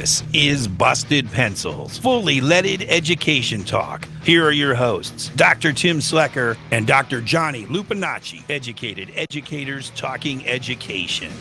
This is Busted Pencils, fully leaded education talk. Here are your hosts, Dr. Tim Slekar and Dr. Johnny Lupinacci, educated educators talking education.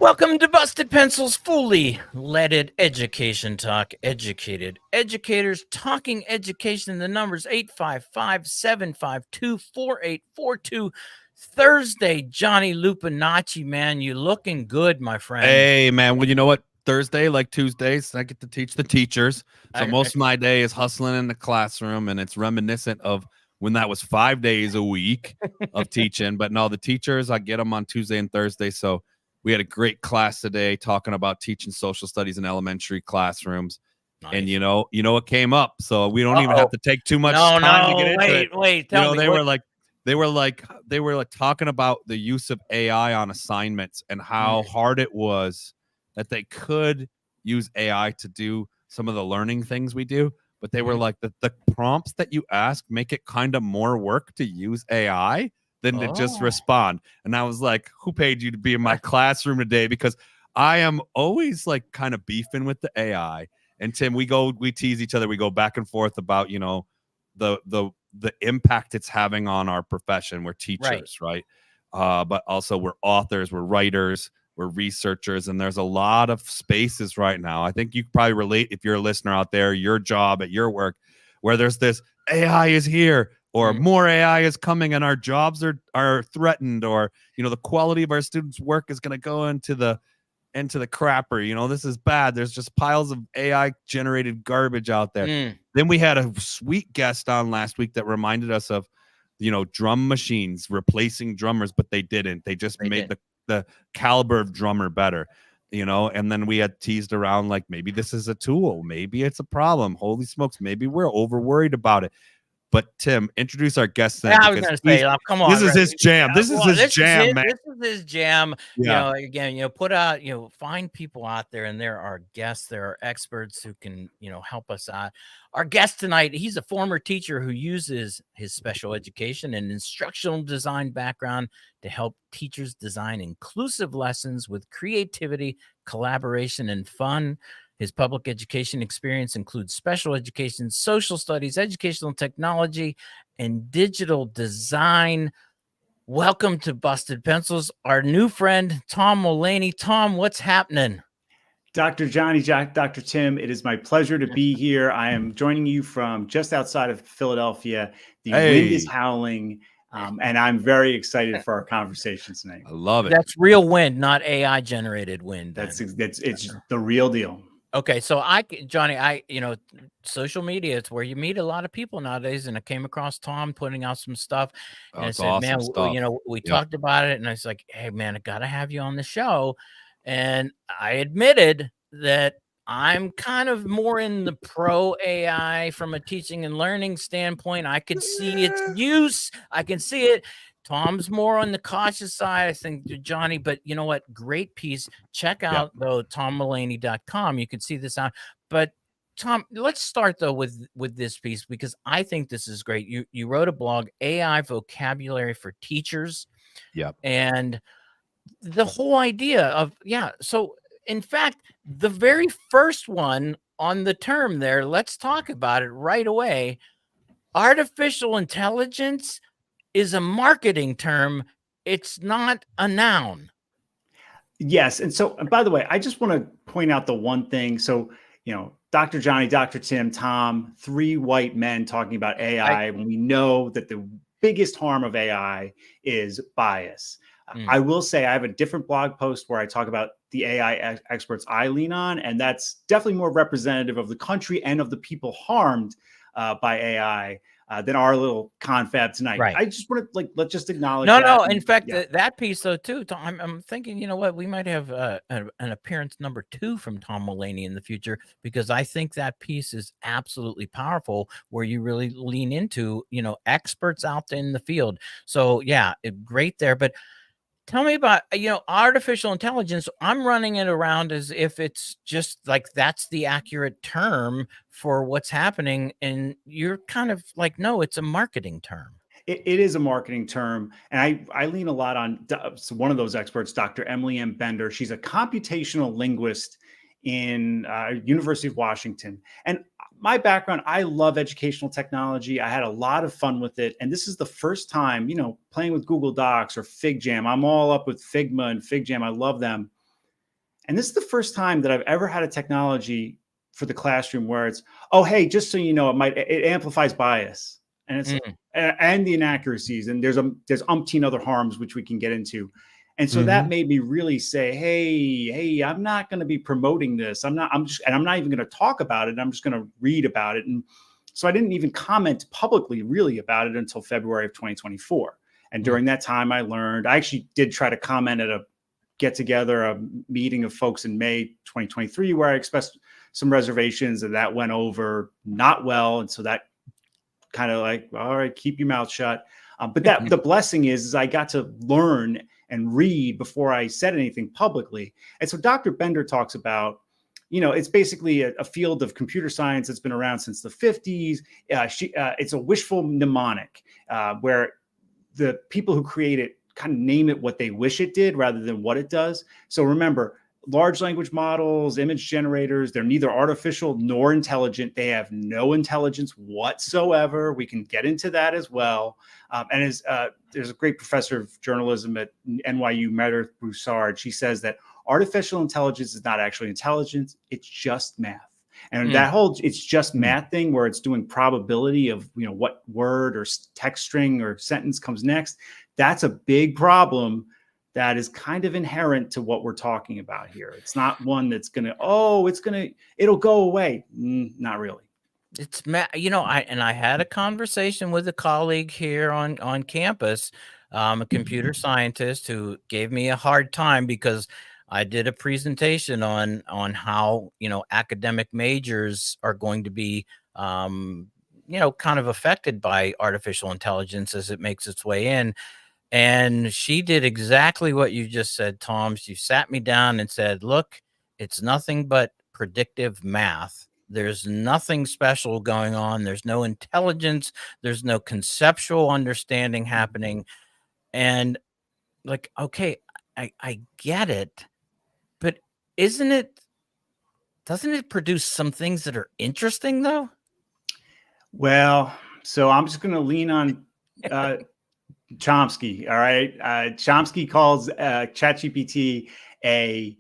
Welcome to Busted Pencils, fully leaded education talk. Educated educators talking education. The number's 855-752-4842. Thursday, Johnny Lupinacci, man, you looking good, my friend. Hey, man. Well, you know what? Thursday, like Tuesdays, I get to teach the teachers. So most of my day is hustling in the classroom, and it's reminiscent of when that was 5 days a week of teaching. But no, the teachers, I get them on Tuesday and Thursday. So we had a great class today talking about teaching social studies in elementary classrooms. Nice. And you know what came up, so we don't even have to take too much time to get into it. Wait, tell me. They were like talking about the use of AI on assignments and how hard it was that they could use AI to do some of the learning things we do. But they were like, the prompts that you ask make it kind of more work to use AI than to just respond. And I was like, who paid you to be in my classroom today? Because I am always like kind of beefing with the AI. And Tim, we tease each other. We go back and forth about, the impact it's having on our profession. We're teachers, right? But also we're authors, we're writers, we're researchers, and there's a lot of spaces right now. I think you probably relate, if you're a listener out there, your job at your work, where there's this AI is here, or more AI is coming and our jobs are threatened, or the quality of our students' work is going to go into the crapper. This is bad. There's just piles of AI generated garbage out there. Then we had a sweet guest on last week that reminded us of, drum machines replacing drummers, but they didn't. They just made the caliber of drummer better, and then we had teased around like, maybe this is a tool. Maybe it's a problem. Holy smokes. Maybe we're over worried about it. But Tim, introduce our guest. I was going to say, come on. This is his jam. This is his jam, man. This is his jam. Yeah. Again, put out, find people out there, and there are guests, there are experts who can, help us out. Our guest tonight, he's a former teacher who uses his special education and instructional design background to help teachers design inclusive lessons with creativity, collaboration, and fun. His public education experience includes special education, social studies, educational technology, and digital design. Welcome to Busted Pencils, our new friend, Tom Mullaney. Tom, what's happening? Dr. Johnny, Dr. Tim, it is my pleasure to be here. I am joining you from just outside of Philadelphia. The wind is howling, and I'm very excited for our conversation tonight. I love it. That's real wind, not AI-generated wind. It's the real deal. Okay, so Johnny, social media, it's where you meet a lot of people nowadays, and I came across Tom putting out some stuff, and I said, awesome, man, stuff. We talked about it, and I was like, hey, man, I got to have you on the show. And I admitted that I'm kind of more in the pro AI from a teaching and learning standpoint. I could see its use. I can see it. Tom's more on the cautious side, I think, Johnny, but you know what? Great piece. Check out, though, tommullaney.com. You can see this out. But Tom, let's start, though, with this piece, because I think this is great. You wrote a blog, AI Vocabulary for Teachers. Yep. And the whole idea of, so in fact, the very first one on the term there, let's talk about it right away. Artificial intelligence is a marketing term. It's not a noun. Yes. And so, and by the way, I just want to point out the one thing. So, Dr. Johnny, Dr. Tim, Tom, three white men talking about AI, when we know that the biggest harm of AI is bias. I will say I have a different blog post where I talk about the AI experts I lean on, and that's definitely more representative of the country and of the people harmed by AI than our little confab tonight. Right. I just want to let's just acknowledge. No. In fact, that piece though too, Tom, I'm thinking, we might have an appearance number 2 from Tom Mullaney in the future, because I think that piece is absolutely powerful, where you really lean into, experts out there in the field. So great there. But tell me about, artificial intelligence. I'm running it around as if it's just like that's the accurate term for what's happening. And you're kind of like, no, it's a marketing term. It is a marketing term. And I lean a lot on one of those experts, Dr. Emily M. Bender. She's a computational linguist in University of Washington. And my background, I love educational technology. I had a lot of fun with it. And this is the first time, playing with Google Docs or FigJam. I'm all up with Figma and FigJam. I love them. And this is the first time that I've ever had a technology for the classroom where it's, oh, hey, just so you know, it amplifies bias and it's and the inaccuracies, and there's umpteen other harms which we can get into. And so that made me really say, hey, I'm not going to be promoting this. I'm not even going to talk about it. I'm just going to read about it. And so I didn't even comment publicly really about it until February of 2024. And during that time, I actually did try to comment at a get together, a meeting of folks in May 2023, where I expressed some reservations, and that went over not well. And so that kind of like, all right, keep your mouth shut. But that the blessing is I got to learn and read before I said anything publicly. And so Dr. Bender talks about, it's basically a field of computer science that's been around since the 50s. It's a wishful mnemonic where the people who create it kind of name it what they wish it did rather than what it does. So remember, large language models, image generators, they're neither artificial nor intelligent. They have no intelligence whatsoever. We can get into that as well. And there's a great professor of journalism at NYU, Meredith Broussard. She says that artificial intelligence is not actually intelligence. It's just math. And that whole it's just math thing where it's doing probability of, what word or text string or sentence comes next. That's a big problem that is kind of inherent to what we're talking about here. It's not one that's it'll go away. Not really. It's I had a conversation with a colleague here on campus, a computer scientist, who gave me a hard time because I did a presentation on how, academic majors are going to be, kind of affected by artificial intelligence as it makes its way in. And she did exactly what you just said, Tom. She sat me down and said, look, it's nothing but predictive math. There's nothing special going on. There's no intelligence. There's no conceptual understanding happening. And like, okay, I get it, but doesn't it produce some things that are interesting though? Well, so I'm just going to lean on Chomsky. All right. Chomsky calls ChatGPT a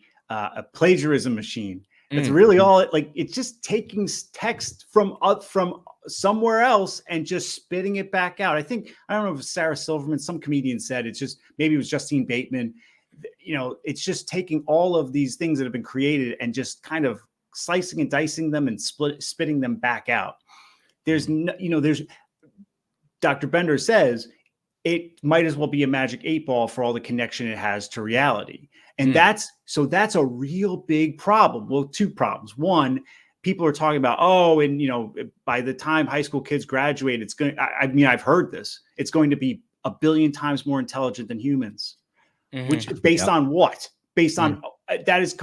plagiarism machine. It's really all it's just taking text from somewhere else and just spitting it back out. I don't know if it was Sarah Silverman, some comedian said maybe it was Justine Bateman. It's just taking all of these things that have been created and just kind of slicing and dicing them and spitting them back out. There's Dr. Bender says it might as well be a magic 8-ball for all the connection it has to reality. And that's a real big problem. Well, two problems. One, people are talking about, by the time high school kids graduate, I've heard this, it's going to be 1 billion times more intelligent than humans, which based on what? Based on that is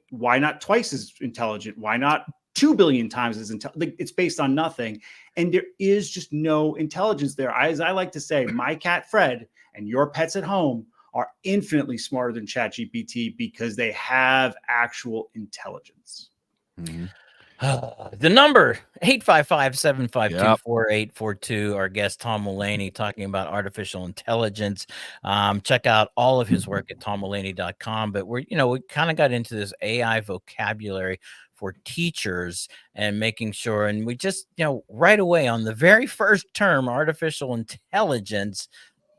why not twice as intelligent? Why not 2 billion times as intelligent? It's based on nothing. And there is just no intelligence there. As I like to say, my cat Fred and your pets at home are infinitely smarter than ChatGPT because they have actual intelligence. The number 855-752-4842. Our guest Tom Mullaney talking about artificial intelligence. Check out all of his work at tommullaney.com. But we kind of got into this AI vocabulary for teachers and making sure, and we just right away on the very first term, artificial intelligence.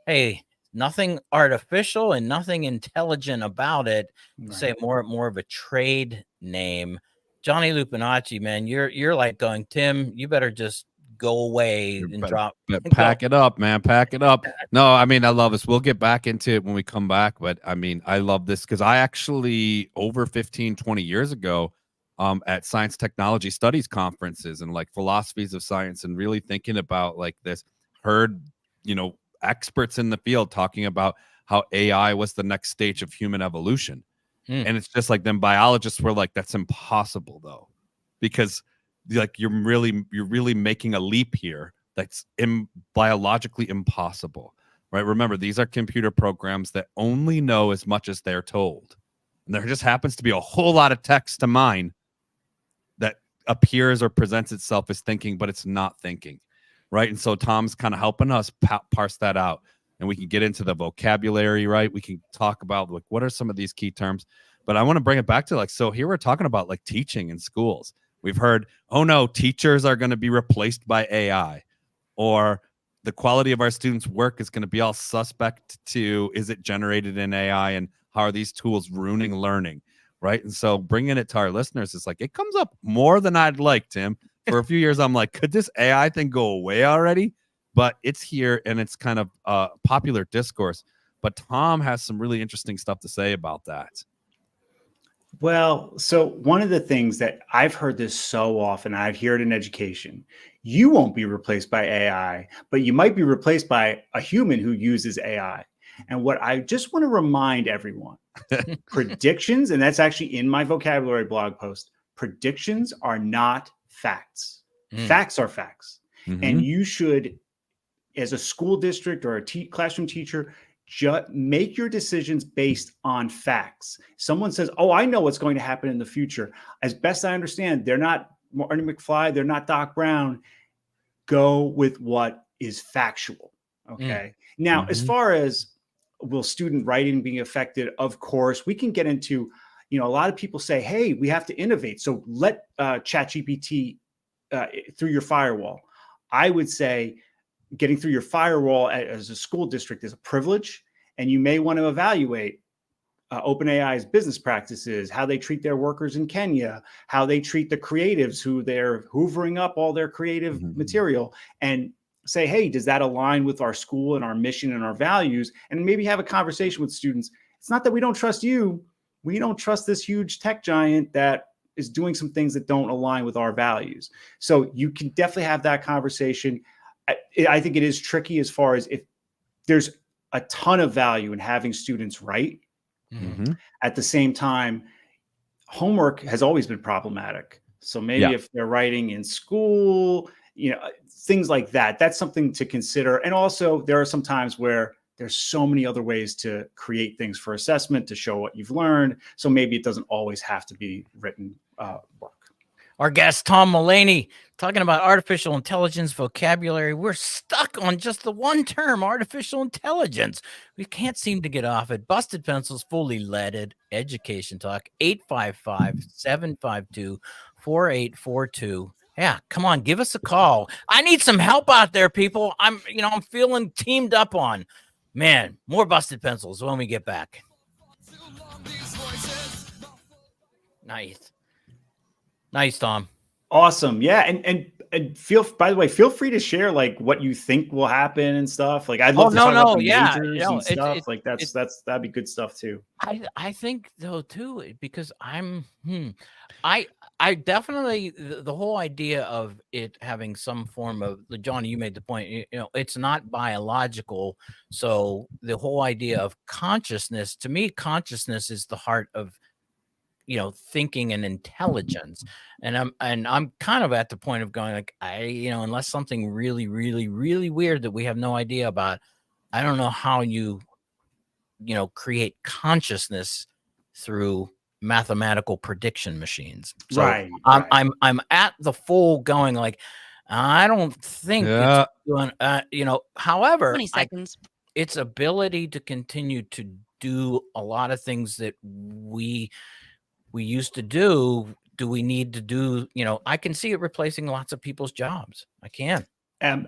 Hey, nothing artificial and nothing intelligent about it. Right. Say more of a trade name. Johnny Lupinacci, man, you're like going, Tim, you better just go away and drop. Pack it up, man. Pack it up. No, I love this. We'll get back into it when we come back. But I love this because I actually, over 15, 20 years ago, at science technology studies conferences and philosophies of science and really thinking about this, heard, experts in the field talking about how AI was the next stage of human evolution. And it's just then biologists were like, that's impossible though, because you're really making a leap here that's biologically impossible, right? Remember, these are computer programs that only know as much as they're told. And there just happens to be a whole lot of text to mine that appears or presents itself as thinking, but it's not thinking, right? And so Tom's kind of helping us parse that out. And we can get into the vocabulary, right? We can talk about like what are some of these key terms. But I want to bring it back to like, so here we're talking about like teaching in schools. We've heard, oh no, teachers are going to be replaced by AI, or the quality of our students' work is going to be all suspect to, is it generated in AI, and how are these tools ruining learning, right? And so bringing it to our listeners is like, it comes up more than I'd like, Tim. For a few years, I'm like, could this AI thing go away already? But it's here, and it's kind of popular discourse. But Tom has some really interesting stuff to say about that. Well, so one of the things that I've heard this so often, I've heard in education, you won't be replaced by AI, but you might be replaced by a human who uses AI. And what I just want to remind everyone, predictions, and that's actually in my vocabulary blog post, predictions are not facts. Facts are facts. And you should, as a school district or a classroom teacher, just make your decisions based on facts. Someone says, oh, I know what's going to happen in the future. As best I understand, they're not Marty McFly, they're not Doc Brown. Go with what is factual. Okay. Now, as far as will student writing being affected, of course, we can get into, a lot of people say, hey, we have to innovate. So let ChatGPT through your firewall. I would say, getting through your firewall as a school district is a privilege, and you may want to evaluate OpenAI's business practices, how they treat their workers in Kenya, how they treat the creatives who they're hoovering up all their creative material, and say, hey, does that align with our school and our mission and our values? And maybe have a conversation with students. It's not that we don't trust you. We don't trust this huge tech giant that is doing some things that don't align with our values. So you can definitely have that conversation. I think it is tricky as far as if there's a ton of value in having students write. At the same time, homework has always been problematic. So maybe if they're writing in school, things like that, that's something to consider. And also there are some times where there's so many other ways to create things for assessment to show what you've learned. So maybe it doesn't always have to be written work. Our guest, Tom Mullaney, talking about artificial intelligence vocabulary. We're stuck on just the one term, artificial intelligence. We can't seem to get off it. Busted Pencils, fully leaded education talk, 855-752-4842. Yeah, come on, give us a call. I need some help out there, people. I'm feeling teamed up on. Man, more Busted Pencils when we get back. Nice, Tom. Awesome. Yeah. And feel free to share like what you think will happen and stuff. Like I'd love to talk about the majors and stuff. Like that'd be good stuff too. I think though too, because I definitely the whole idea of it having some form of, Johnny, you made the point, it's not biological. So the whole idea of consciousness, to me, consciousness is the heart of thinking and intelligence. And I'm kind of at the point of going like, unless something really, really, really weird that we have no idea about, I don't know how you create consciousness through mathematical prediction machines. So right. I'm at the full going like, I don't think it's doing, however, 20 seconds. Its ability to continue to do a lot of things that we used to do we need to do, I can see it replacing lots of people's jobs. I can.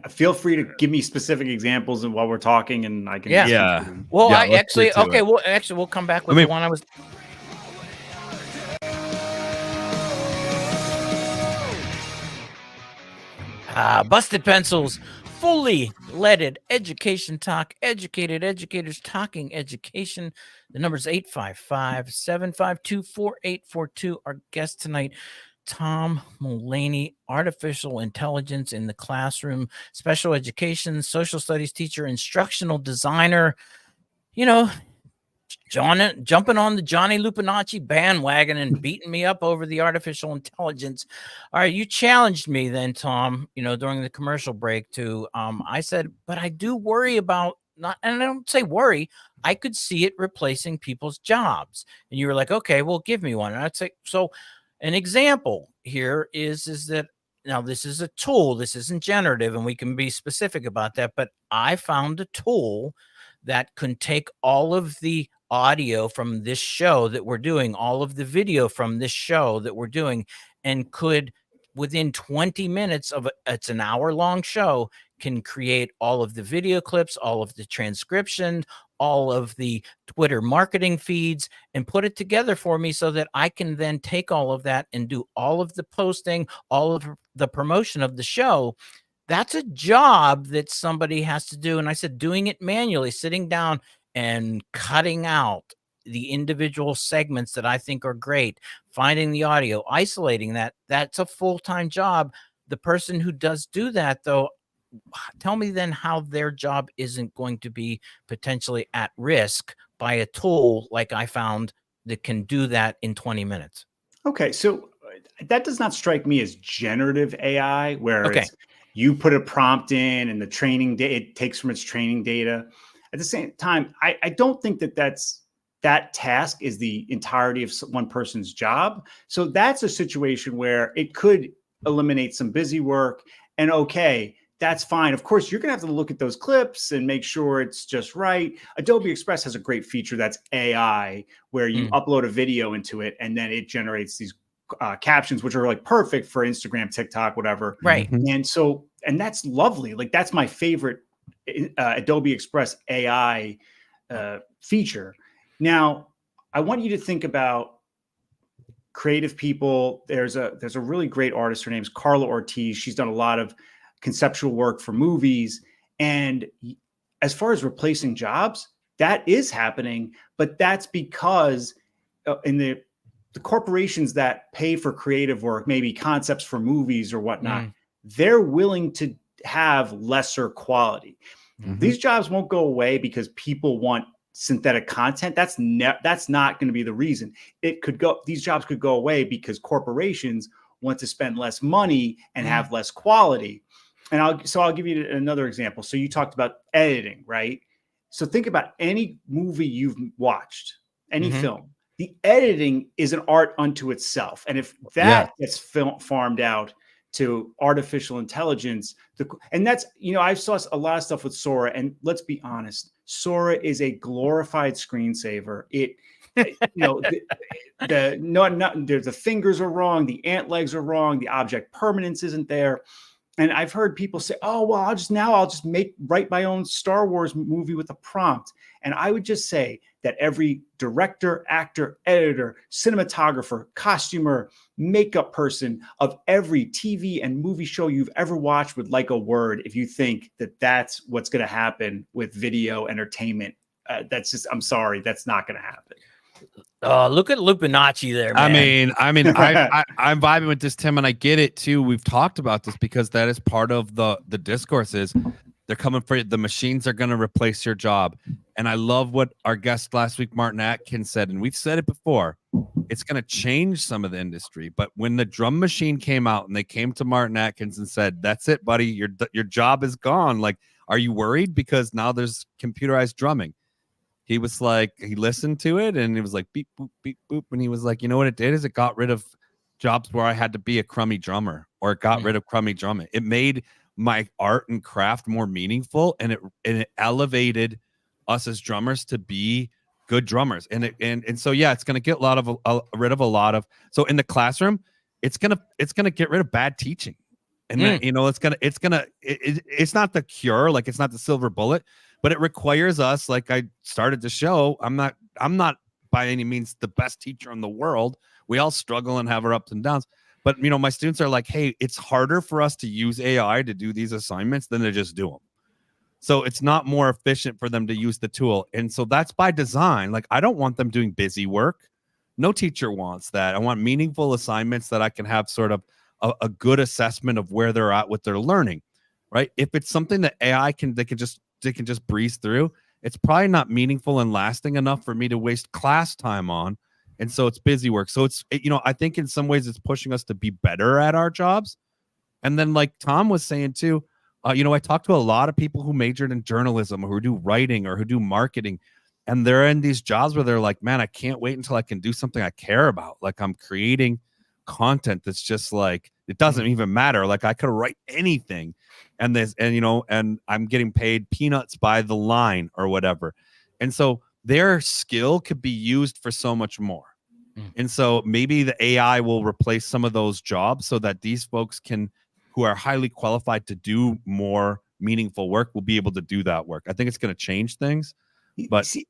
Feel free to give me specific examples and while we're talking, and I can. Well, we'll come back with the one I was. Busted Pencils, fully leaded education talk, educated educators talking education. The number is 855-752-4842. Our guest tonight, Tom Mullaney, artificial intelligence in the classroom, special education, social studies teacher, instructional designer. jumping on the Johnny Lupinacci bandwagon and beating me up over the artificial intelligence. All right, you challenged me then, Tom, during the commercial break to, I said, but I do worry about and I don't say worry, I could see it replacing people's jobs. And you were like, okay, well, give me one. And I'd say, so an example here is that now this is a tool, this isn't generative, and we can be specific about that, but I found a tool that can take all of the audio from this show that we're doing, all of the video from this show that we're doing, and could, within 20 minutes of it's an hour-long show, can create all of the video clips, all of the transcription, all of the Twitter marketing feeds, and put it together for me so that I can then take all of that and do all of the posting, all of the promotion of the show. That's a job that somebody has to do. And I said, doing it manually, sitting down and cutting out the individual segments that I think are great, finding the audio, isolating that's a full-time job. The person who does do that, though, tell me then how their job isn't going to be potentially at risk by a tool like I found that can do that in 20 minutes. Okay, so that does not strike me as generative AI, where it's, you put a prompt in and the training it takes from its training data. At the same time, I don't think that task is the entirety of one person's job. So that's a situation where it could eliminate some busy work, and that's fine. Of course, you're going to have to look at those clips and make sure it's just right. Adobe Express has a great feature that's AI, where you upload a video into it and then it generates these captions, which are like perfect for Instagram, TikTok, whatever. Right. And that's lovely. Like, that's my favorite Adobe Express AI feature. Now, I want you to think about creative people. There's a really great artist. Her name's Carla Ortiz. She's done a lot of conceptual work for movies. And as far as replacing jobs, that is happening, but that's because in the corporations that pay for creative work, maybe concepts for movies or whatnot, they're willing to have lesser quality. These jobs won't go away because people want synthetic content. That's not going to be the reason. These jobs could go away because corporations want to spend less money and have less quality. And I'll give you another example. So you talked about editing, right? So think about any movie you've watched, any film. The editing is an art unto itself. And if that gets farmed out to artificial intelligence, and that's, I saw a lot of stuff with Sora, and let's be honest, Sora is a glorified screensaver. The fingers are wrong, the ant legs are wrong, the object permanence isn't there. And I've heard people say, oh, well, I'll just write my own Star Wars movie with a prompt. And I would just say that every director, actor, editor, cinematographer, costumer, makeup person of every TV and movie show you've ever watched would like a word if you think that that's what's going to happen with video entertainment. I'm sorry, that's not going to happen. Look at Lupinacci there, man. I'm vibing with this, Tim, and I get it too. We've talked about this because that is part of the discourse is they're coming for you. The machines are going to replace your job. And I love what our guest last week, Martin Atkins, said, and we've said it before, it's going to change some of the industry. But when the drum machine came out and they came to Martin Atkins and said, that's it, buddy, your job is gone. Like, are you worried? Because now there's computerized drumming. He was like, he listened to it and it was like beep, boop, beep, boop. And he was like, you know what it did is it got rid of jobs where I had to be a crummy drummer, or it got rid of crummy drumming. It made my art and craft more meaningful, and it elevated us as drummers to be good drummers. And so, yeah, it's going to get rid of a lot of, so in the classroom, it's going to get rid of bad teaching. And then, it's not the cure, like it's not the silver bullet, but it requires us, like I started to show, I'm not by any means the best teacher in the world. We all struggle and have our ups and downs. But, my students are like, hey, it's harder for us to use AI to do these assignments than to just do them. So it's not more efficient for them to use the tool. And so that's by design. Like, I don't want them doing busy work. No teacher wants that. I want meaningful assignments that I can have sort of a good assessment of where they're at with their learning, right? If it's something that AI they can just breeze through, it's probably not meaningful and lasting enough for me to waste class time on. And so it's busy work. So I think in some ways it's pushing us to be better at our jobs. And then like Tom was saying too, I talked to a lot of people who majored in journalism or who do writing or who do marketing. And they're in these jobs where they're like, man, I can't wait until I can do something I care about. Like I'm creating content that's just like, it doesn't even matter. Like I could write anything. And I'm getting paid peanuts by the line or whatever. And so their skill could be used for so much more. And so maybe the AI will replace some of those jobs so that these folks who are highly qualified to do more meaningful work will be able to do that work. I think it's going to change things. But see,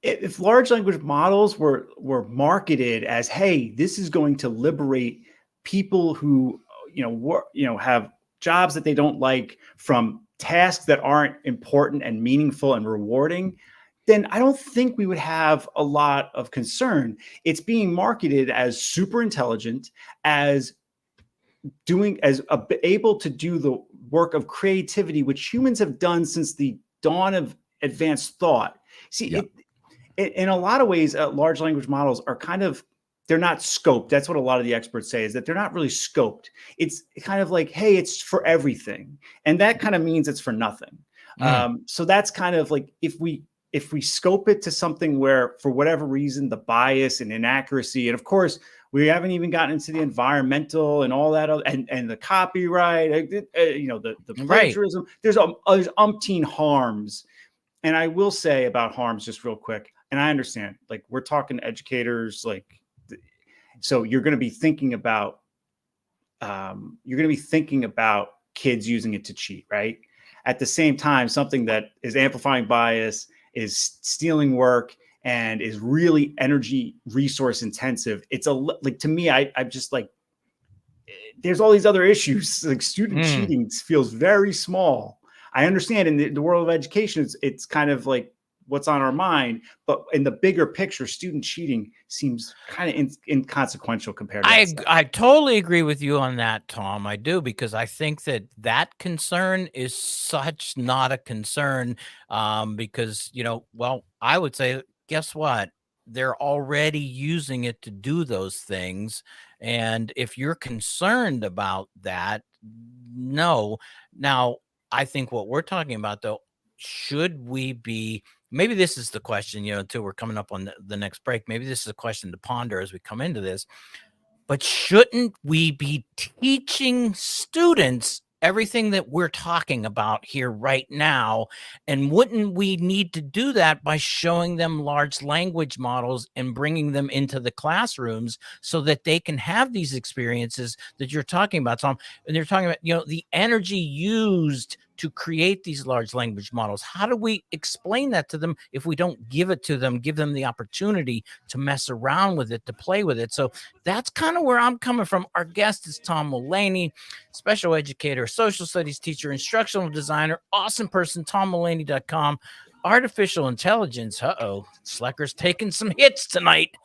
if large language models were marketed as, hey, this is going to liberate people who, have jobs that they don't like from tasks that aren't important and meaningful and rewarding, then I don't think we would have a lot of concern. It's being marketed as super intelligent, as able to do the work of creativity, which humans have done since the dawn of advanced thought. See, in a lot of ways, large language models are they're not scoped. That's what a lot of the experts say, is that they're not really scoped. It's kind of like, hey, it's for everything. And that kind of means it's for nothing. So that's kind of like, if we scope it to something where, for whatever reason, the bias and inaccuracy, and of course, we haven't even gotten into the environmental and all that, and the copyright, the plagiarism. There's umpteen harms. And I will say about harms just real quick, and I understand, like, we're talking educators, like, so you're going to be thinking about kids using it to cheat, right? At the same time, something that is amplifying bias, is stealing work, and is really energy resource intensive. It's to me, I'm just like, there's all these other issues. Like student cheating feels very small. I understand in the world of education, it's kind of like what's on our mind, but in the bigger picture, student cheating seems kind of inconsequential compared to I totally agree with you on that, Tom. I do, because I think that concern is such not a concern, because, I would say, guess what? They're already using it to do those things. And if you're concerned about that, no. Now, I think what we're talking about, though, should we be, maybe this is the question, until we're coming up on the next break, maybe this is a question to ponder as we come into this, but shouldn't we be teaching students everything that we're talking about here right now? And wouldn't we need to do that by showing them large language models and bringing them into the classrooms so that they can have these experiences that you're talking about, Tom? And you're talking about, the energy used to create these large language models. How do we explain that to them if we don't give it to them, give them the opportunity to mess around with it, to play with it? So that's kind of where I'm coming from. Our guest is Tom Mullaney, special educator, social studies teacher, instructional designer, awesome person, TomMullaney.com. Artificial intelligence. Slekar's taking some hits tonight.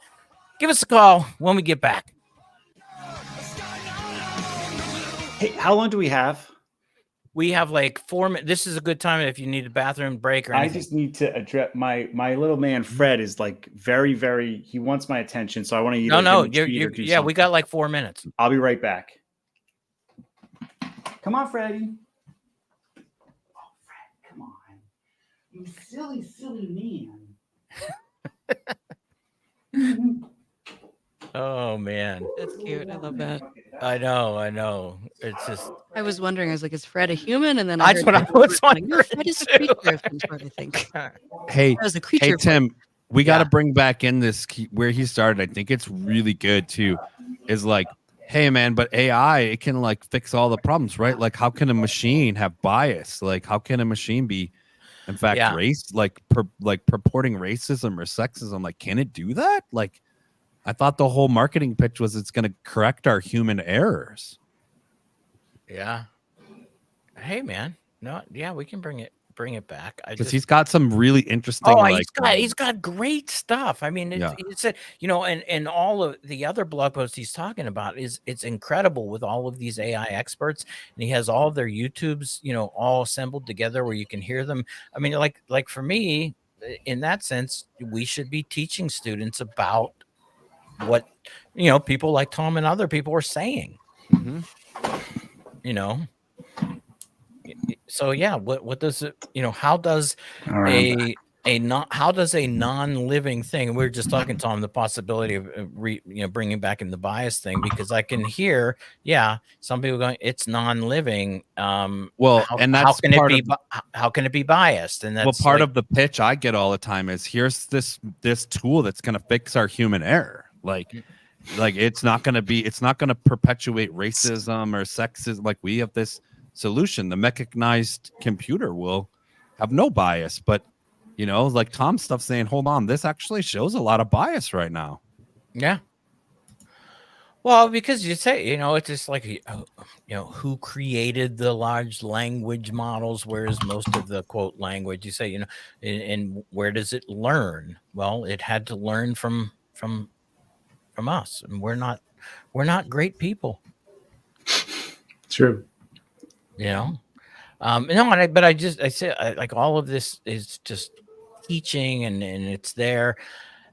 Give us a call when we get back. Hey, how long do we have? We have like 4 minutes. This is a good time if you need a bathroom break or anything. I just need to address my little man Fred is like very, very, he wants my attention. So I want to we got like 4 minutes. I'll be right back. Come on, Freddie. Oh, Fred, come on. You silly, silly man. Oh man, that's cute. I love that. I know. It's just. I was wondering. I was like, "Is Fred a human?" And then that's what I was wondering. Fred is a creature of some sort, I think. Hey, Tim, we got to bring back in this where he started. I think it's really good too. Is like, hey man, but AI, it can like fix all the problems, right? Like, how can a machine have bias? Like, how can a machine be, in fact, race purporting racism or sexism? Like, can it do that? Like. I thought the whole marketing pitch was it's going to correct our human errors. Yeah. Hey, man. No, yeah, we can bring it back. Because he's got some really interesting. He's got great stuff. I mean, it's and all of the other blog posts he's talking about it's incredible with all of these AI experts, and he has all of their YouTubes, all assembled together where you can hear them. I mean, like for me, in that sense, we should be teaching students about what, people like Tom and other people are saying, So yeah, what does it, how does how does a non-living thing, we were just talking, Tom, the possibility of bringing back in the bias thing, because I can hear some people going, it's non-living, well, and that's how can it be biased? And that's part of the pitch I get all the time is, here's this tool that's going to fix our human error. Like it's not going to perpetuate racism or sexism. Like, we have this solution. The mechanized computer will have no bias, but like Tom's stuff saying, hold on, this actually shows a lot of bias right now. Yeah. Well, because you say, it's just like, who created the large language models? Where is most of the quote language? You say, and where does it learn? Well, it had to learn from us, and we're not great people. True. No, but I say like all of this is just teaching, and it's there.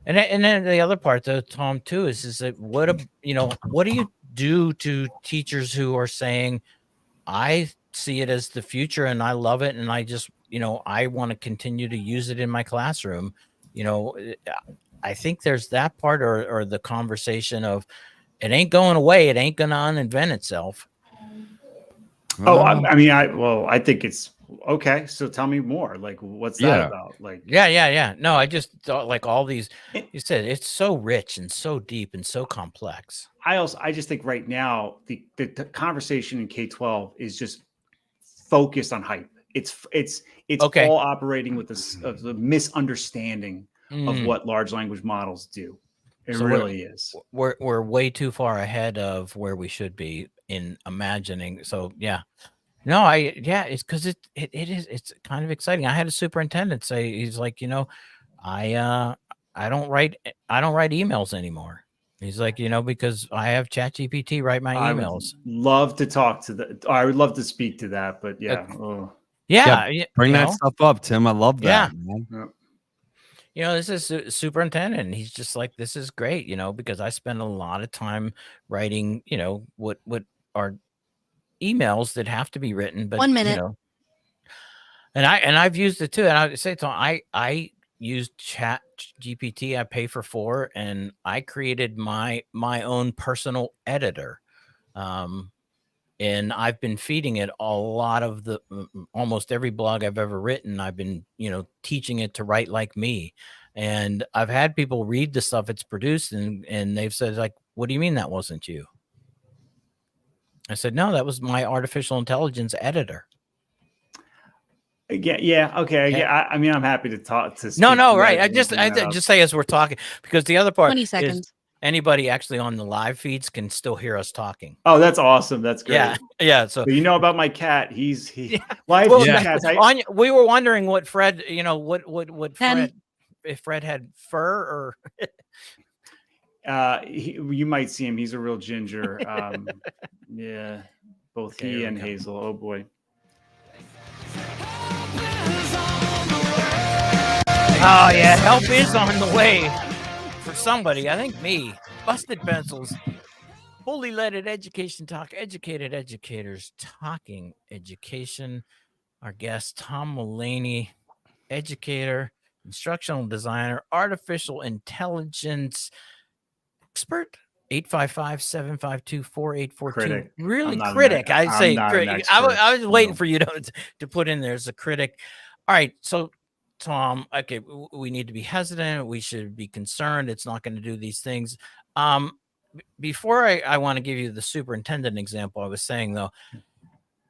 And then the other part, though, Tom, too, is that what do you do to teachers who are saying, I see it as the future and I love it, and I just, I want to continue to use it in my classroom. I think there's that part, or the conversation of, it ain't going away, it ain't gonna uninvent itself. I think it's okay. So tell me more. Like, what's that about? Like, yeah. No, I just thought, like, all these, you said it's so rich and so deep and so complex. I just think right now the conversation in K-12 is just focused on hype. It's okay. all operating with the misunderstanding of what large language models do. It really is. We're way too far ahead of where we should be in imagining. So yeah. No, it's because it's kind of exciting. I had a superintendent say, he's like, I don't write emails anymore. He's like, because I have ChatGPT write my emails. I would love to speak to that, but bring that stuff up, Tim. I love that. Yeah. This is superintendent, and he's just like, this is great, because I spend a lot of time writing, what are emails that have to be written, but 1 minute. And I've used it too. And I would say, Tom, I used Chat GPT. I pay for 4, and I created my own personal editor. And I've been feeding it a lot of almost every blog I've ever written. I've been, teaching it to write like me. And I've had people read the stuff it's produced, and they've said, like, what do you mean that wasn't you? I said, no, that was my artificial intelligence editor. Yeah. Okay. Yeah. I'm happy to talk to. No. Right. I just say as we're talking, because the other part 20 seconds. Is anybody actually on the live feeds can still hear us talking. Oh, that's awesome. That's great. Yeah. So about my cat, we were wondering what Fred, what Fred, if Fred had fur or. You might see him. He's a real ginger. Yeah, both he and Hazel. Oh boy. Oh yeah, help is on the way for somebody. I think me. Busted Pencils. Fully leaded education talk. Educated educators talking education. Our guest, Tom Mullaney, educator, instructional designer, artificial intelligence expert. 855-752-4842. Really critic. I say critic. I was waiting for you to put in there as a critic. All right. So, Tom, okay, we need to be hesitant. We should be concerned. It's not going to do these things. Before I want to give you the superintendent example, I was saying, though,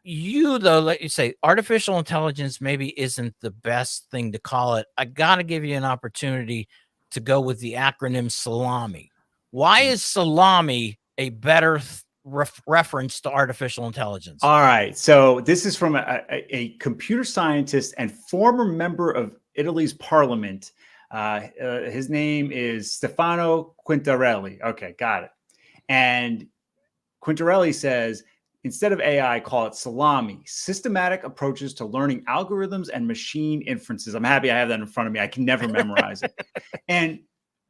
let you say artificial intelligence maybe isn't the best thing to call it. I got to give you an opportunity to go with the acronym SALAMI. Why is SALAMI a better reference to artificial intelligence? All right. So this is from a computer scientist and former member of Italy's parliament. His name is Stefano Quintarelli. Okay, got it. And Quintarelli says instead of AI, call it SALAMI, systematic approaches to learning algorithms and machine inferences. I'm happy I have that in front of me. I can never memorize it. And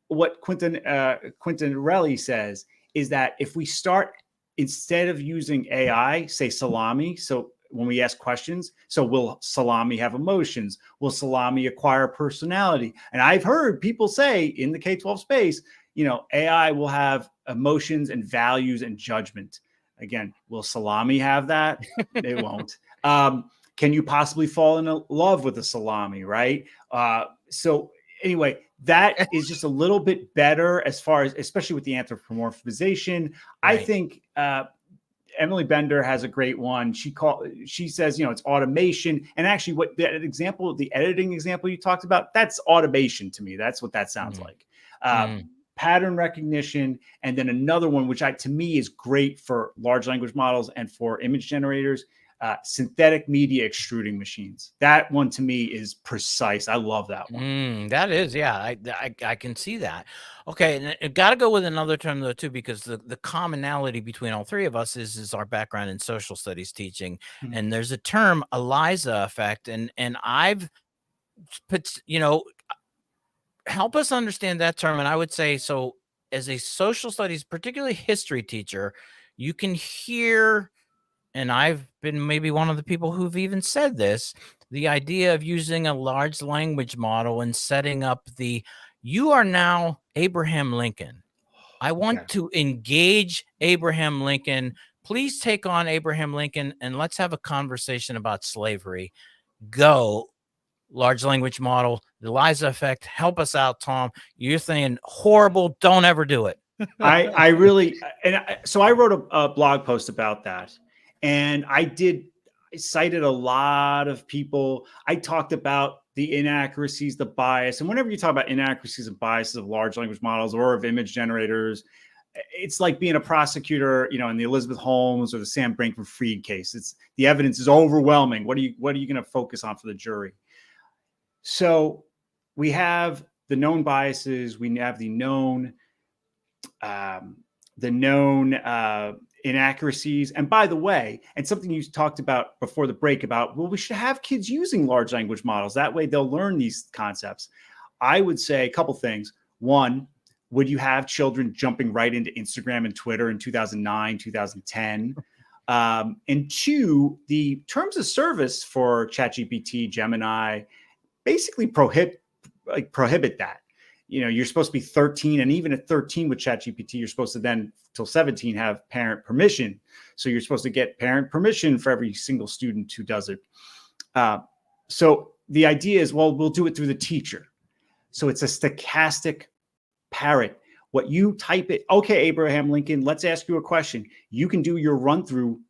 what Quentin Relli says is that if we start, instead of using AI, say SALAMI, so when we ask questions, so will SALAMI have emotions? Will SALAMI acquire personality? And I've heard people say in the K-12 space, AI will have emotions and values and judgment. Again, will SALAMI have that? It won't. Can you possibly fall in love with a SALAMI, right? So anyway, that is just a little bit better as far as, especially with the anthropomorphization. Right. I think Emily Bender has a great one. She says, it's automation. And actually what the editing example you talked about, that's automation to me. That's what that sounds like. Pattern recognition. And then another one, which to me is great for large language models and for image generators, synthetic media extruding machines. That one to me is precise. I love that one. That is, yeah, I can see that. Okay, and it got to go with another term though too, because the commonality between all three of us is our background in social studies teaching, and there's a term, ELIZA effect, and I've put, help us understand that term. And I would say, so as a social studies, particularly history teacher, you can hear, and I've been maybe one of the people who've even said this, the idea of using a large language model and setting up you are now Abraham Lincoln. I want to engage Abraham Lincoln. Please take on Abraham Lincoln and let's have a conversation about slavery. Go. Large language model, the ELIZA effect. Help us out, Tom. You're saying horrible. Don't ever do it. I really, so I wrote a blog post about that, and I cited a lot of people. I talked about the inaccuracies, the bias, and whenever you talk about inaccuracies and biases of large language models or of image generators, it's like being a prosecutor, in the Elizabeth Holmes or the Sam Bankman-Fried case. It's the evidence is overwhelming. What are you going to focus on for the jury? So we have the known biases, we have the known inaccuracies. And by the way, and something you talked about before the break about, well, we should have kids using large language models. That way they'll learn these concepts. I would say a couple things. One, would you have children jumping right into Instagram and Twitter in 2009, 2010? And two, the terms of service for ChatGPT, Gemini, basically prohibit that. You're supposed to be 13, and even at 13 with ChatGPT, you're supposed to then till 17 have parent permission. So you're supposed to get parent permission for every single student who does it. So the idea is, well, we'll do it through the teacher. So it's a stochastic parrot. What you type it, okay, Abraham Lincoln, let's ask you a question. You can do your run through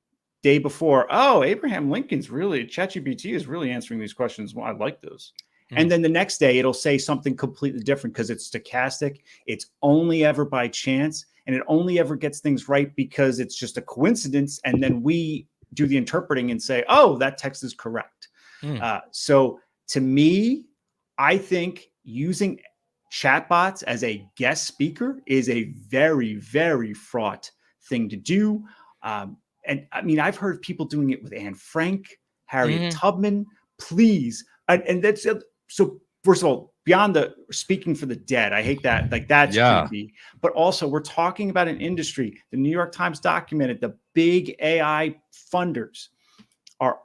day before. Oh, Abraham Lincoln's ChatGPT is really answering these questions. Well, I like those. And then the next day it'll say something completely different because it's stochastic. It's only ever by chance, and it only ever gets things right because it's just a coincidence. And then we do the interpreting and say, oh, that text is correct. So to me, I think using chatbots as a guest speaker is a very, very fraught thing to do. And I mean, I've heard people doing it with Anne Frank, Harriet Tubman, please. And that's so. First of all, beyond the speaking for the dead, I hate that. Like that's creepy. But also, we're talking about an industry. The New York Times documented the big AI funders are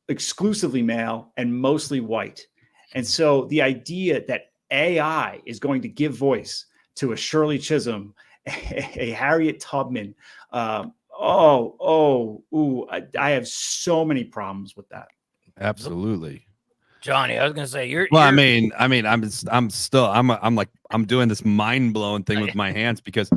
exclusively male and mostly white. And so the idea that AI is going to give voice to a Shirley Chisholm, a Harriet Tubman, I have so many problems with that. Absolutely. Johnny, I was gonna say I'm doing this mind blowing thing with my hands because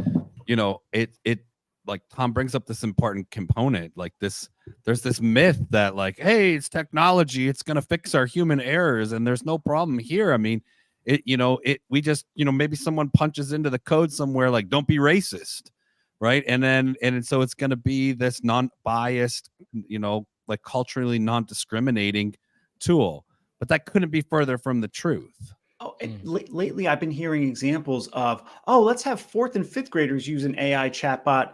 it like Tom brings up this important component. Like there's this myth that like, hey, it's technology, it's gonna fix our human errors, and there's no problem here. I mean, we just maybe someone punches into the code somewhere like don't be racist, right? And so it's gonna be this non-biased, like culturally non-discriminating tool. But that couldn't be further from the truth. Oh, lately I've been hearing examples of, let's have 4th and 5th graders use an AI chatbot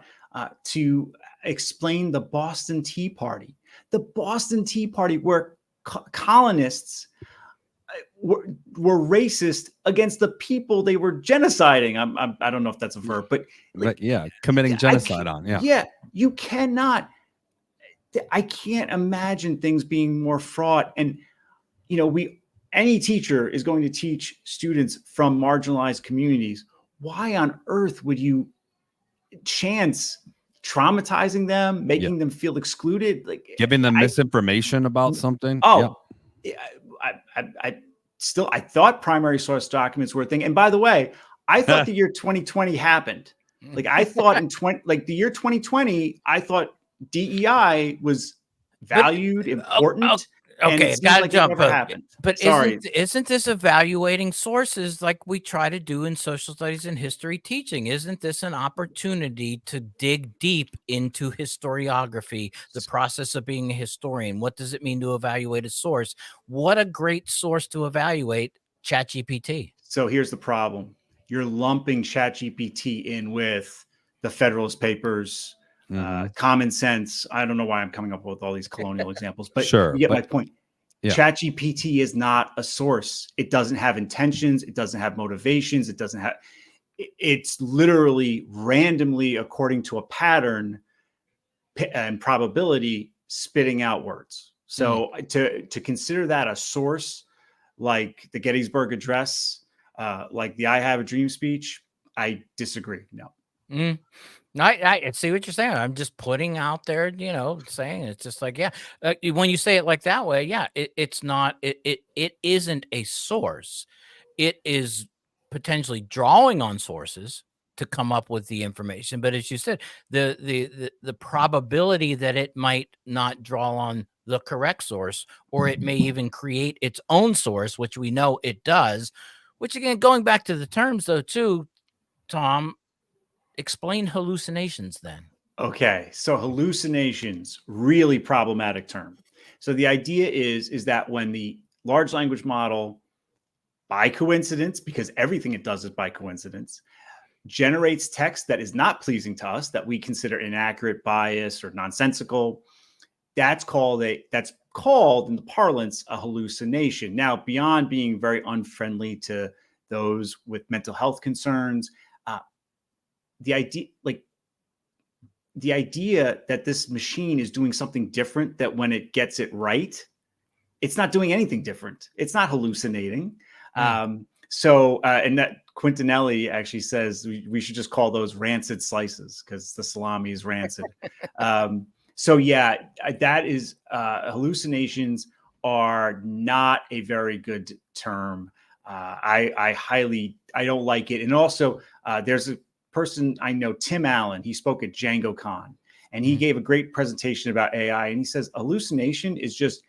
to explain the Boston Tea Party. The Boston Tea Party, where colonists were racist against the people they were genociding. I don't know if that's a verb, but committing genocide on. Yeah, you cannot. I can't imagine things being more fraught. And any teacher is going to teach students from marginalized communities. Why on earth would you chance traumatizing them, making them feel excluded, like giving them misinformation about something? I thought primary source documents were a thing. And by the way, I thought the year 2020 happened. Like I thought the year 2020, I thought DEI was valued, important. Okay, gotta jump. But sorry. Isn't this evaluating sources like we try to do in social studies and history teaching? Isn't this an opportunity to dig deep into historiography, the process of being a historian? What does it mean to evaluate a source? What a great source to evaluate ChatGPT. So here's the problem. You're lumping ChatGPT in with the Federalist Papers, common sense. I don't know why I'm coming up with all these colonial examples, but you get my point. Yeah. ChatGPT is not a source. It doesn't have intentions. It doesn't have motivations. It doesn't have. It's literally randomly, according to a pattern and probability, spitting out words. So to consider that a source, like the Gettysburg Address, like the "I Have a Dream" speech, I disagree. No. I see what you're saying. I'm just putting out there, saying it's just like, when you say it like that way, it's not, it isn't a source. It is potentially drawing on sources to come up with the information. But as you said, the probability that it might not draw on the correct source, or it may even create its own source, which we know it does, which again, going back to the terms though, too, Tom, explain hallucinations then. Okay, so hallucinations, really problematic term. So the idea is that when the large language model, by coincidence, because everything it does is by coincidence, generates text that is not pleasing to us, that we consider inaccurate, biased, or nonsensical, that's called in the parlance a hallucination. Now, beyond being very unfriendly to those with mental health concerns, the idea that this machine is doing something different, that when it gets it right, it's not doing anything different. It's not hallucinating. And that Quintinelli actually says we should just call those rancid slices because the salami is rancid. That is hallucinations are not a very good term. I don't like it. And also there's a person I know, Tim Allen, he spoke at DjangoCon and he gave a great presentation about AI. And he says hallucination is just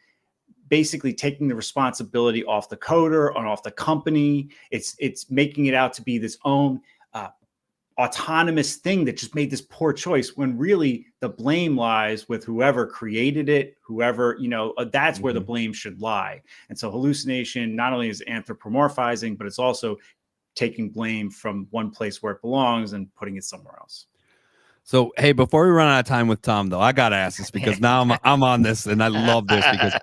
basically taking the responsibility off the coder and off the company. It's making it out to be this own autonomous thing that just made this poor choice, when really the blame lies with whoever created it, that's where the blame should lie. And so hallucination not only is anthropomorphizing, but it's also taking blame from one place where it belongs and putting it somewhere else. So, hey, before we run out of time with Tom, though, I got to ask this because now I'm on this and I love this because,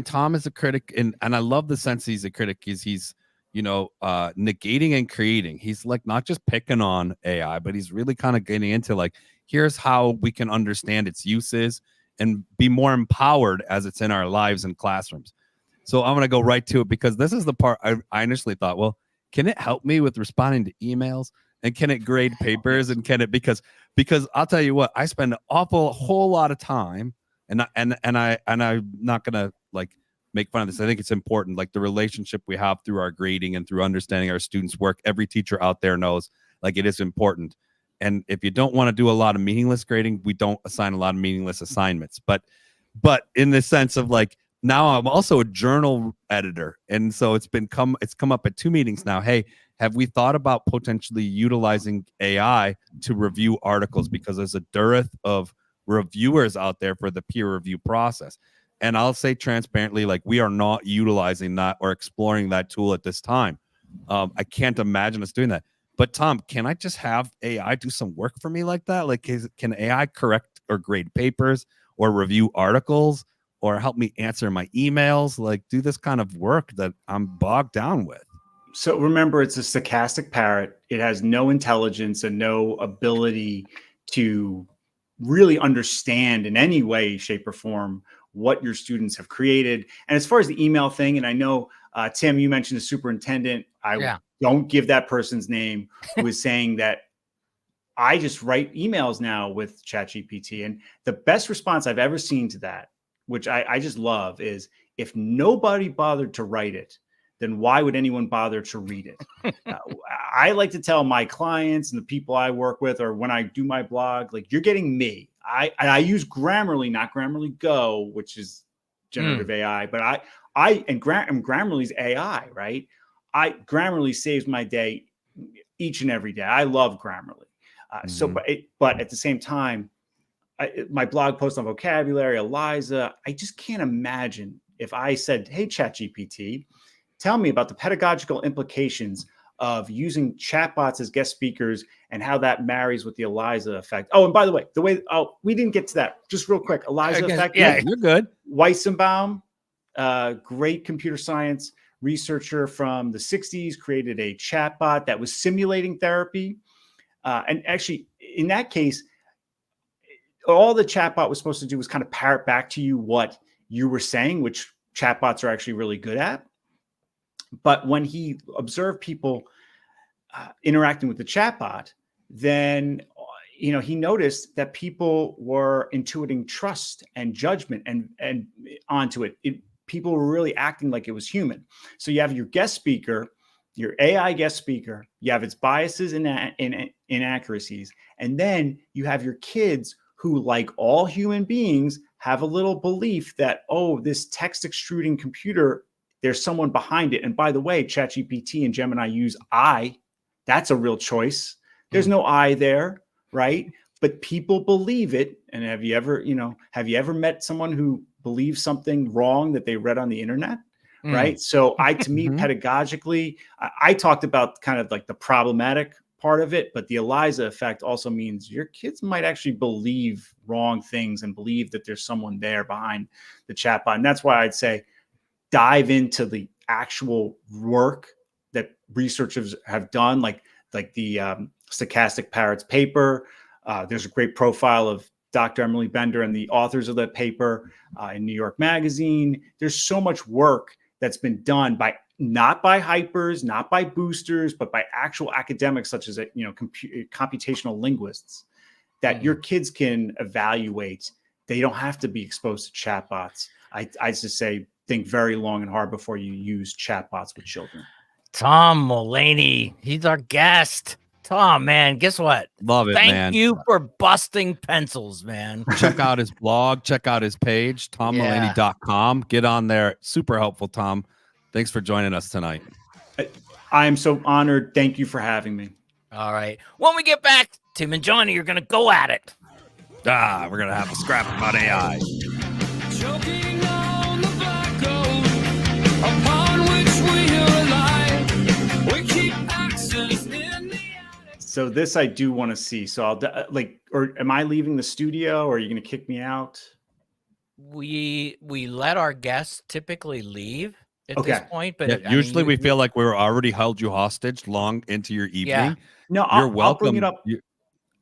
Tom is a critic and I love the sense he's a critic. He's negating and creating. He's like not just picking on AI, but he's really kind of getting into like, here's how we can understand its uses and be more empowered as it's in our lives and classrooms. So I'm going to go right to it because this is the part I initially thought, well, can it help me with responding to emails? And can it grade papers? And can it, because I'll tell you what, I spend a whole lot of time and I'm not going to like make fun of this. I think it's important, like the relationship we have through our grading and through understanding our students' work. Every teacher out there knows like it is important. And if you don't want to do a lot of meaningless grading, we don't assign a lot of meaningless assignments. But in the sense of like, now I'm also a journal editor. And so it's come up at 2 meetings now. Hey, have we thought about potentially utilizing AI to review articles? Because there's a dearth of reviewers out there for the peer review process. And I'll say transparently, like we are not utilizing that or exploring that tool at this time. I can't imagine us doing that. But Tom, can I just have AI do some work for me like that? Like, can AI correct or grade papers or review articles or help me answer my emails, like do this kind of work that I'm bogged down with. So remember, it's a stochastic parrot. It has no intelligence and no ability to really understand in any way, shape, or form what your students have created. And as far as the email thing, and I know, Tim, you mentioned the superintendent. I don't give that person's name, who is saying that I just write emails now with ChatGPT. And the best response I've ever seen to that, which I just love, is if nobody bothered to write it, then why would anyone bother to read it? I like to tell my clients and the people I work with, or when I do my blog, like, you're getting me. I use Grammarly, not Grammarly Go, which is generative AI, but Grammarly's AI, right? Grammarly saves my day each and every day. I love Grammarly. But at the same time, my blog post on vocabulary, ELIZA, I just can't imagine if I said, hey, ChatGPT, tell me about the pedagogical implications of using chatbots as guest speakers and how that marries with the ELIZA effect. Oh, and by the way, we didn't get to that. Just real quick, ELIZA effect. Yeah, you're good. Weissenbaum, great computer science researcher from the 60s, created a chatbot that was simulating therapy. And actually, in that case, all the chatbot was supposed to do was kind of parrot back to you what you were saying, which chatbots are actually really good at. But when he observed people interacting with the chatbot, then he noticed that people were intuiting trust and judgment and onto it. People were really acting like it was human. So you have your guest speaker, your AI guest speaker, you have its biases and inaccuracies, and then you have your kids who, like all human beings, have a little belief that, oh, this text extruding computer, there's someone behind it. And by the way, ChatGPT and Gemini use I. That's a real choice. There's no I there, right? But people believe it. And have you ever met someone who believes something wrong that they read on the internet? Right. So to me, pedagogically, I talked about kind of like the problematic part of it, but the ELIZA effect also means your kids might actually believe wrong things and believe that there's someone there behind the chatbot. And that's why I'd say dive into the actual work that researchers have done, like the Stochastic Parrots paper. There's a great profile of Dr. Emily Bender and the authors of that paper in New York Magazine. There's so much work that's been done not by hypers, not by boosters, but by actual academics such as computational linguists that your kids can evaluate. They don't have to be exposed to chatbots. I just say think very long and hard before you use chatbots with children. Tom Mulaney, he's our guest. Tom, man, guess what? Love it, man. Thank you for busting pencils, man. Check out his blog. Check out his page, tommulaney.com. Get on there. Super helpful, Tom. Thanks for joining us tonight. I am so honored. Thank you for having me. All right. When we get back, Tim and Johnny are going to go at it. We're going to have a scrap about AI. Choking on the black gold upon which we rely. We keep access in the So this I do want to see. So I'll or am I leaving the studio, or are you going to kick me out? We let our guests typically leave at this point, but usually we feel like we were already held you hostage long into your evening. Yeah. No, you're welcome. I'll bring it up.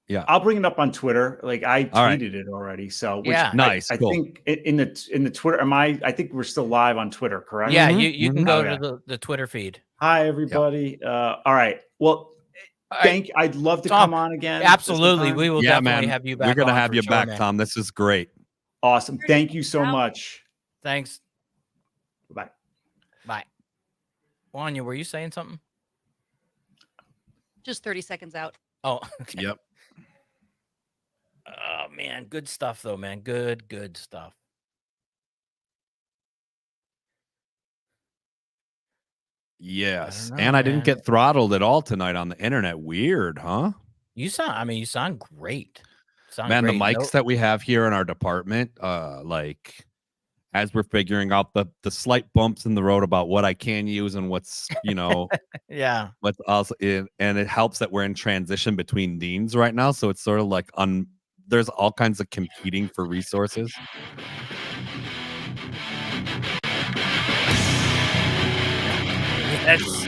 Yeah, I'll bring it up on Twitter. Like I tweeted it already. So nice. I think in the Twitter. I think we're still live on Twitter, correct? Yeah, you can go to the Twitter feed. Hi everybody. All right. Well, I'd love to come on again. Absolutely, we will definitely have you back. We're gonna have you back, man. Tom. This is great. Awesome. Thank you so much. Thanks. Bye. Bye. Wanya, were you saying something? Just 30 seconds out. Oh, okay. Yep. Oh man, good stuff though, man. Good stuff. Yes, and I didn't get throttled at all tonight on the internet. Weird, huh? You sound great. The mics that we have here in our department, as we're figuring out the slight bumps in the road about what I can use and what's, what's also in, and it helps that we're in transition between deans right now. So it's sort of like there's all kinds of competing for resources. That's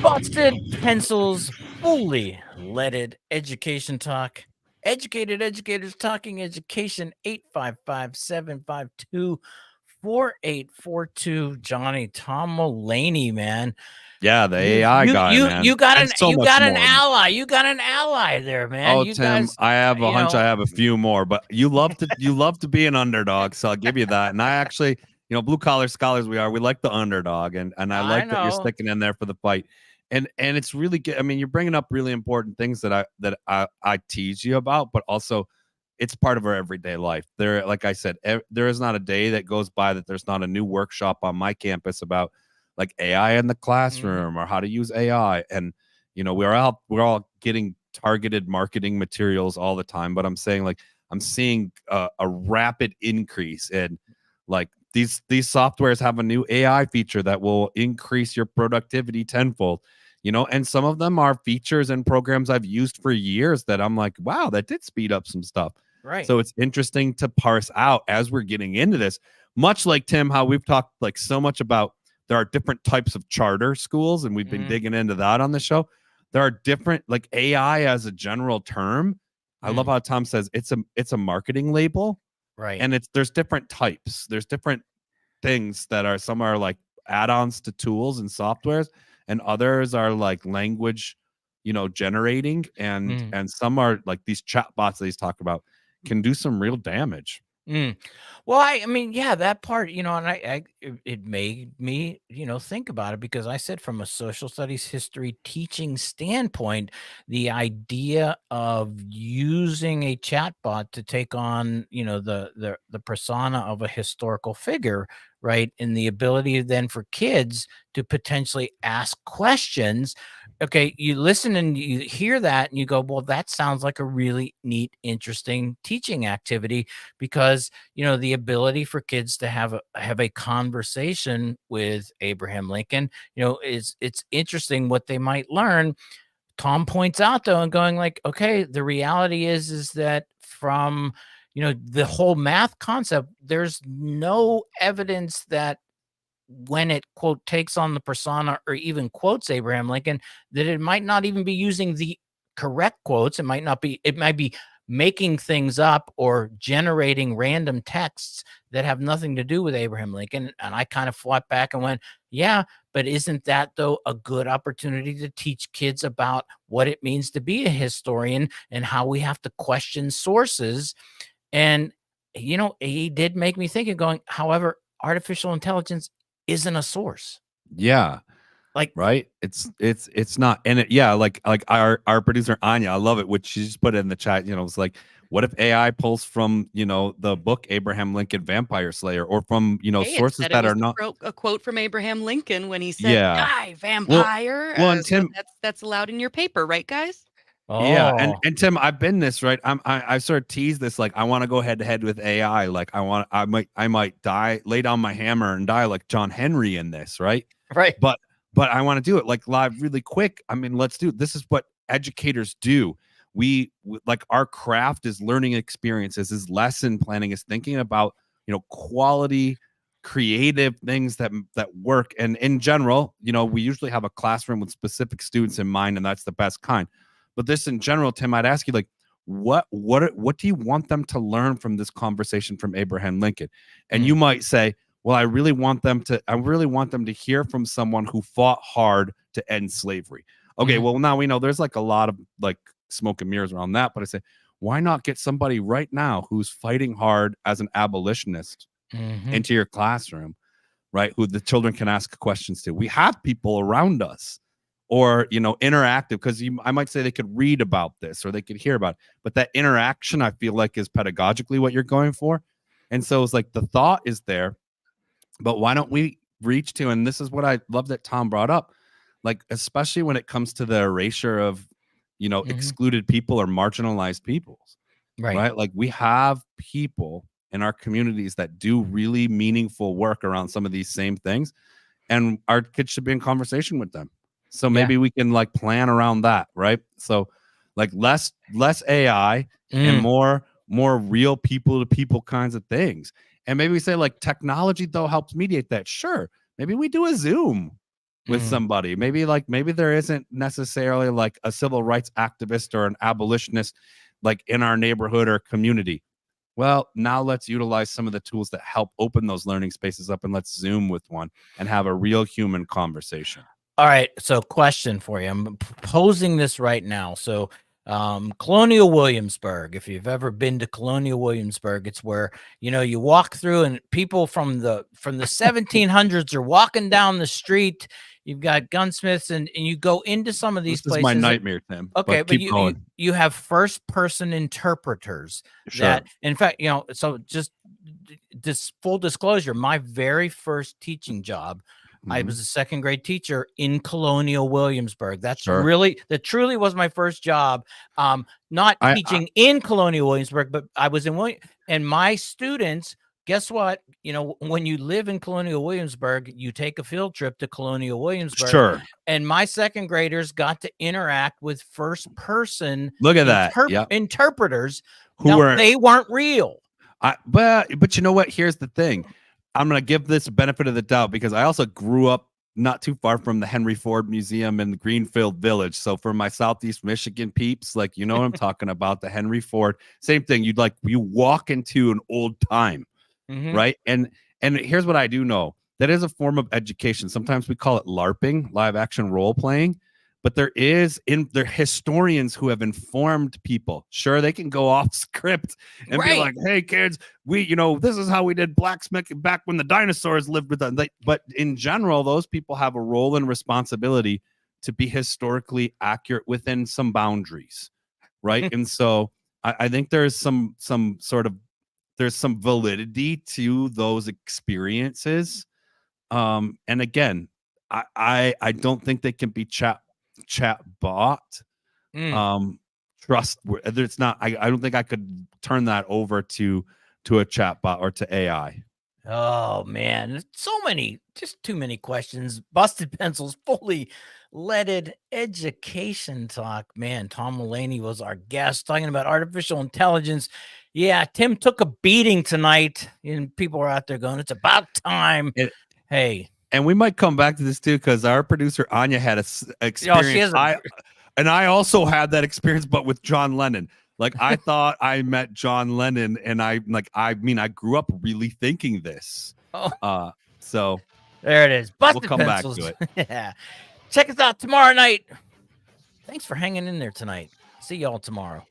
BustED Pencils, fully leaded education talk. Educated educators talking education. 855-752-4842. Johnny, Tom Mulaney, man. Yeah, the AI guy, man. You got And an ally. You got an ally there, man. Oh, you Tim, guys, I have a hunch. know, I have a few more, but you love to be an underdog, so I'll give you that. And I actually, blue collar scholars we are. We like the underdog, and I like that you're sticking in there for the fight. And it's really good. I mean, you're bringing up really important things that I tease you about, but also it's part of our everyday life. There, like I said, there is not a day that goes by that there's not a new workshop on my campus about like AI in the classroom or how to use AI. And we're all getting targeted marketing materials all the time. But I'm saying, like, I'm seeing a rapid increase in, like, these softwares have a new AI feature that will increase your productivity tenfold. And some of them are features and programs I've used for years that I'm like, wow, that did speed up some stuff. Right. So it's interesting to parse out as we're getting into this, much like, Tim, how we've talked like so much about there are different types of charter schools, and we've been digging into that on the show. There are different, like, AI as a general term. I love how Tom says it's a marketing label. Right. And there's different types. There's different things that are, some are like add-ons to tools and softwares, and others are like language, generating, and some are like these chatbots that he's talking about can do some real damage. Well, I mean, yeah, that part, and it made me, think about it, because I said, from a social studies history teaching standpoint, the idea of using a chatbot to take on, the persona of a historical figure, right, and the ability then for kids to potentially ask questions. Okay, you listen and you hear that and you go, well, that sounds like a really neat, interesting teaching activity, because the ability for kids to have a conversation with Abraham Lincoln, it's interesting what they might learn. Tom points out, though, and going like, okay, the reality is that from the whole math concept, there's no evidence that when it, quote, takes on the persona or even quotes Abraham Lincoln, that it might not even be using the correct quotes. It might be making things up or generating random texts that have nothing to do with Abraham Lincoln. And I kind of fought back and went, yeah, but isn't that, though, a good opportunity to teach kids about what it means to be a historian and how we have to question sources? And, he did make me think of going, however, artificial intelligence isn't a source. Yeah. Like, right. It's not. And like our producer Anya, I love it, which she just put it in the chat. It's like, what if AI pulls from, the book Abraham Lincoln Vampire Slayer, or from, sources that are not a quote from Abraham Lincoln when he said, "Die, vampire." Well, and Tim, so that's allowed in your paper, right, guys? Yeah, and Tim, I've been this, right. I sort of tease this, like, I want to go head to head with AI. Like, I might die, lay down my hammer and die like John Henry in this, right? Right. But I want to do it like live, really quick. I mean, let's do it. This is what educators do. We like, our craft is learning experiences, is lesson planning, is thinking about quality, creative things that work. And in general, we usually have a classroom with specific students in mind, and that's the best kind. But this in general, Tim, I'd ask you, like, what do you want them to learn from this conversation from Abraham Lincoln? And you might say, well, I really want them to hear from someone who fought hard to end slavery. Okay, well, now we know there's like a lot of like smoke and mirrors around that, but I say, why not get somebody right now who's fighting hard as an abolitionist into your classroom, right? Who the children can ask questions to. We have people around us, or interactive, because I might say they could read about this or they could hear about it, but that interaction, I feel like, is pedagogically what you're going for. And so it's like, the thought is there, but why don't we reach to, and this is what I love that Tom brought up, like, especially when it comes to the erasure of excluded people or marginalized peoples, right? Like, we have people in our communities that do really meaningful work around some of these same things, and our kids should be in conversation with them. So maybe we can like plan around that, right? So like less AI and more real people to people kinds of things. And maybe we say like technology though helps mediate that. Sure, maybe we do a Zoom with somebody. Maybe there isn't necessarily like a civil rights activist or an abolitionist like in our neighborhood or community. Well, now let's utilize some of the tools that help open those learning spaces up, and let's Zoom with one and have a real human conversation. All right. So question for you. I'm posing this right now. So Colonial Williamsburg, if you've ever been to Colonial Williamsburg, it's where, you walk through and people from the 1700s are walking down the street. You've got gunsmiths and you go into some of these places. This is my nightmare, Tim. Okay, but you have first person interpreters. Sure. That, in fact, so just this full disclosure, my very first teaching job, I was a second grade teacher in Colonial Williamsburg. That truly was my first job. Not teaching in Colonial Williamsburg, but I was in and my students, guess what? When you live in Colonial Williamsburg, you take a field trip to Colonial Williamsburg. Sure. And my second graders got to interact with first person interpreters. They weren't real. But you know what? Here's the thing. I'm going to give this a benefit of the doubt because I also grew up not too far from the Henry Ford Museum in the Greenfield Village. So for my Southeast Michigan peeps, like, what I'm talking about, the Henry Ford, same thing. You walk into an old time, right? And here's what I do know. That is a form of education. Sometimes we call it LARPing, live action role playing. But there are historians who have informed people. Sure, they can go off script and be like, "Hey, kids, this is how we did blacksmithing back when the dinosaurs lived with us." But in general, those people have a role and responsibility to be historically accurate within some boundaries, right? And so I think there's some validity to those experiences. And again, I don't think they can be chat bot trust. It's not. I don't think I could turn that over to a chat bot or to AI. Oh man, just too many questions. Busted Pencils, fully leaded education talk. Man, Tom Mulaney was our guest talking about artificial intelligence. Yeah, Tim took a beating tonight, and people are out there going, "It's about time." Hey. And we might come back to this too, because our producer Anya had an experience. I also had that experience, but with John Lennon. Like I thought I met John Lennon, and I grew up really thinking this. So there it is. Busted we'll come Pencils. back to it. Yeah. Check us out tomorrow night. Thanks for hanging in there tonight. See y'all tomorrow.